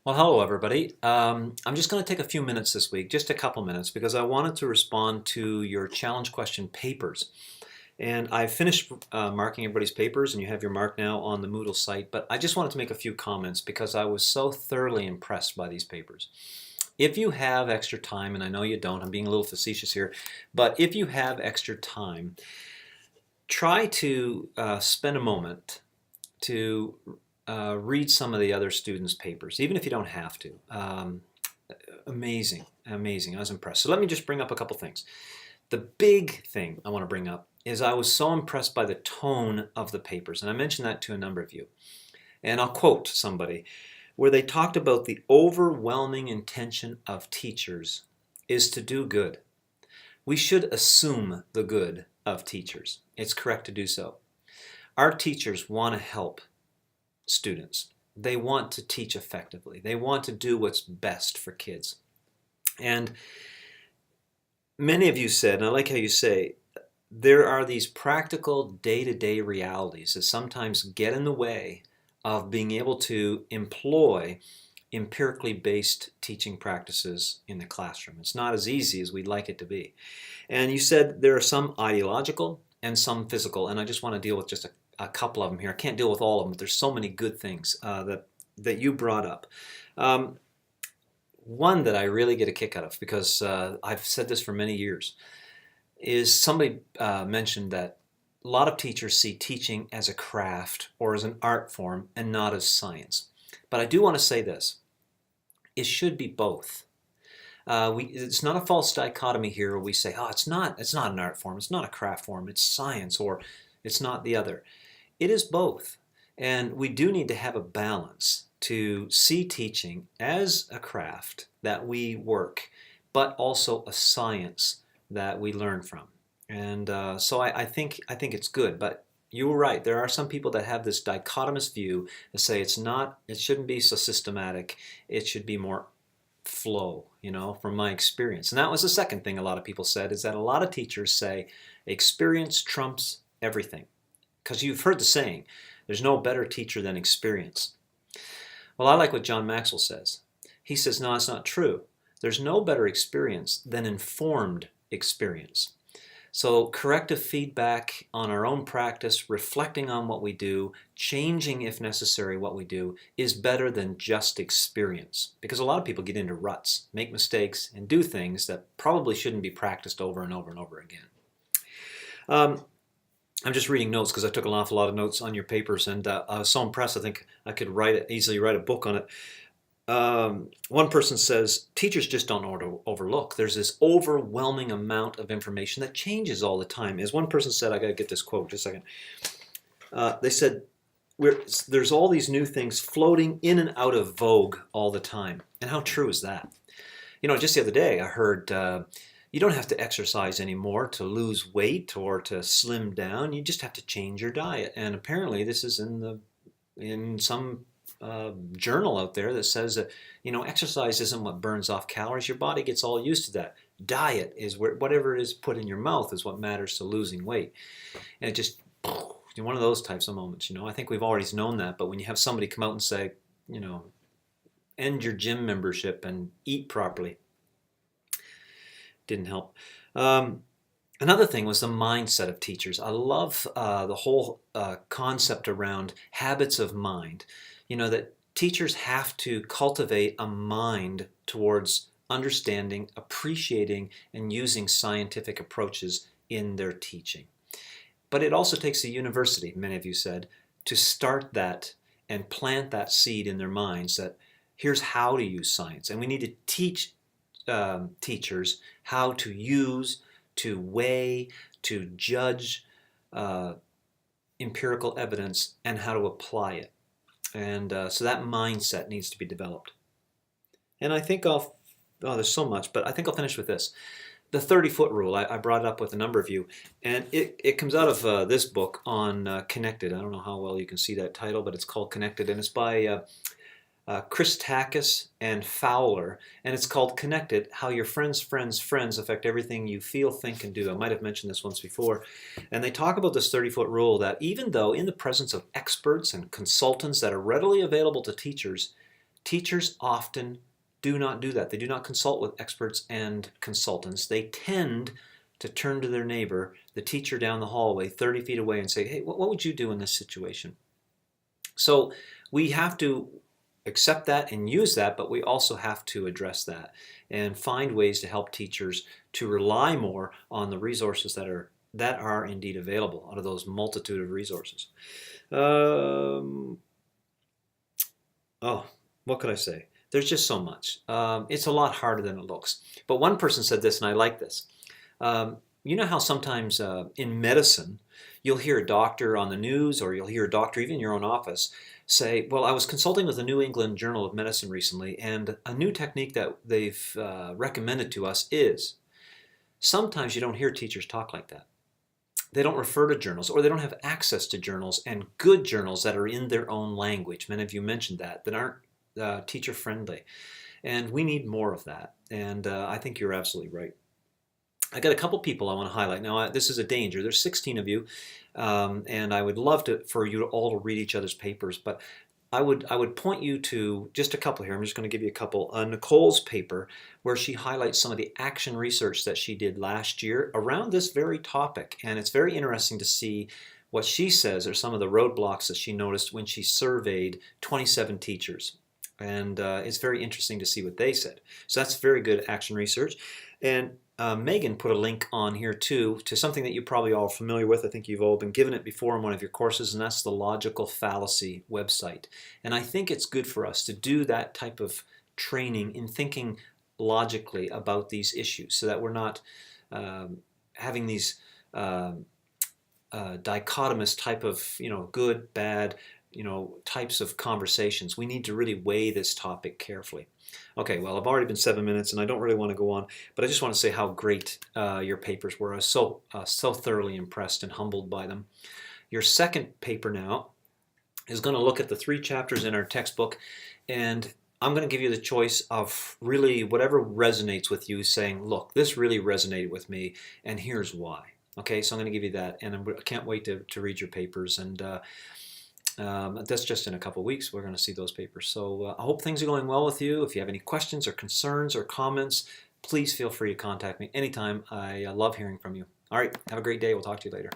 Well, hello everybody. I'm just going to take a few minutes this week, just a couple minutes, because I wanted to respond to your challenge question papers. And I finished marking everybody's papers, and you have your mark now on the Moodle site, but I just wanted to make a few comments because I was so thoroughly impressed by these papers. If you have extra time, and I know you don't, I'm being a little facetious here, but if you have extra time, try to spend a moment to read some of the other students' papers, even if you don't have to. Amazing, amazing. I was impressed. So let me just bring up a couple things. The big thing I want to bring up is I was so impressed by the tone of the papers, and I mentioned that to a number of you. And I'll quote somebody where they talked about the overwhelming intention of teachers is to do good. We should assume the good of teachers. It's correct to do so. Our teachers want to help students. They want to teach effectively. They want to do what's best for kids. And many of you said, and I like how you say, there are these practical day-to-day realities that sometimes get in the way of being able to employ empirically based teaching practices in the classroom. It's not as easy as we'd like it to be. And you said there are some ideological and some physical, and I just want to deal with just a couple of them here. I can't deal with all of them, but there's so many good things that you brought up. One that I really get a kick out of, because I've said this for many years, is somebody mentioned that a lot of teachers see teaching as a craft or as an art form and not as science. But I do want to say this. It should be both. It's not a false dichotomy here where we say, oh, it's not an art form, it's not a craft form, it's science, or it's not the other. It is both. And we do need to have a balance to see teaching as a craft that we work, but also a science that we learn from. And so I think it's good. But you were right. There are some people that have this dichotomous view that say it shouldn't be so systematic. It should be more flow, from my experience. And that was the second thing a lot of people said, is that a lot of teachers say experience trumps everything. Because you've heard the saying, there's no better teacher than experience. Well, I like what John Maxwell says. He says, no, it's not true. There's no better experience than informed experience. So corrective feedback on our own practice, reflecting on what we do, changing if necessary what we do, is better than just experience. Because a lot of people get into ruts, make mistakes, and do things that probably shouldn't be practiced over and over and over again. I'm just reading notes because I took an awful lot of notes on your papers, and I was so impressed I think I could easily write a book on it. One person says, teachers just don't know what to overlook. There's this overwhelming amount of information that changes all the time. As one person said, I got to get this quote, just a second. They said, there's all these new things floating in and out of vogue all the time. And how true is that? Just the other day I heard you don't have to exercise anymore to lose weight or to slim down. You just have to change your diet. And apparently this is in some journal out there that says that exercise isn't what burns off calories. Your body gets all used to that. Diet is whatever it is put in your mouth is what matters to losing weight. And it just one of those types of moments. I think we've already known that, but when you have somebody come out and say, end your gym membership and eat properly, didn't help. Another thing was the mindset of teachers. I love the whole concept around habits of mind. That teachers have to cultivate a mind towards understanding, appreciating, and using scientific approaches in their teaching. But it also takes a university, many of you said, to start that and plant that seed in their minds that here's how to use science. And we need to teach teachers how to use, to weigh, to judge empirical evidence and how to apply it. And so that mindset needs to be developed. And I think there's so much, but I think I'll finish with this. The 30-foot rule, I brought it up with a number of you, and it comes out of this book on Connected. I don't know how well you can see that title, but it's called Connected, and it's by Christakis and Fowler, and it's called Connected, How Your Friends' Friends' Friends Affect Everything You Feel, Think, and Do. I might have mentioned this once before. And they talk about this 30-foot rule that even though in the presence of experts and consultants that are readily available to teachers, Teachers often do not do that. They do not consult with experts and consultants. They tend to turn to their neighbor, the teacher down the hallway 30 feet away, and say, hey, what would you do in this situation? So we have to accept that and use that, but we also have to address that and find ways to help teachers to rely more on the resources that are indeed available out of those multitude of resources. Oh, what could I say? There's just so much. It's a lot harder than it looks. But one person said this, and I like this. You know how sometimes in medicine, you'll hear a doctor on the news, or you'll hear a doctor even in your own office say, well, I was consulting with the New England Journal of Medicine recently, and a new technique that they've recommended to us is, sometimes you don't hear teachers talk like that. They don't refer to journals, or they don't have access to journals, and good journals that are in their own language. Many of you mentioned that aren't teacher friendly. And we need more of that. And I think you're absolutely right. I got a couple people I want to highlight. Now, this is a danger. There's 16 of you, and I would love for you all to read each other's papers, but I would point you to just a couple here. I'm just going to give you a couple. Nicole's paper, where she highlights some of the action research that she did last year around this very topic, and it's very interesting to see what she says are some of the roadblocks that she noticed when she surveyed 27 teachers. And it's very interesting to see what they said. So that's very good action research. And Megan put a link on here too to something that you probably all are familiar with. I think you've all been given it before in one of your courses, and that's the Logical Fallacy website. And I think it's good for us to do that type of training in thinking logically about these issues, so that we're not having these dichotomous type of, good, bad, types of conversations. We need to really weigh this topic carefully. Okay, well, I've already been 7 minutes, and I don't really want to go on, but I just want to say how great your papers were. I was so thoroughly impressed and humbled by them. Your second paper now is going to look at the 3 chapters in our textbook, and I'm going to give you the choice of really whatever resonates with you, saying, look, this really resonated with me, and here's why. Okay, so I'm going to give you that, and I can't wait to read your papers, and that's just in a couple of weeks. We're going to see those papers. So I hope things are going well with you. If you have any questions or concerns or comments, please feel free to contact me anytime. I love hearing from you. All right, have a great day. We'll talk to you later.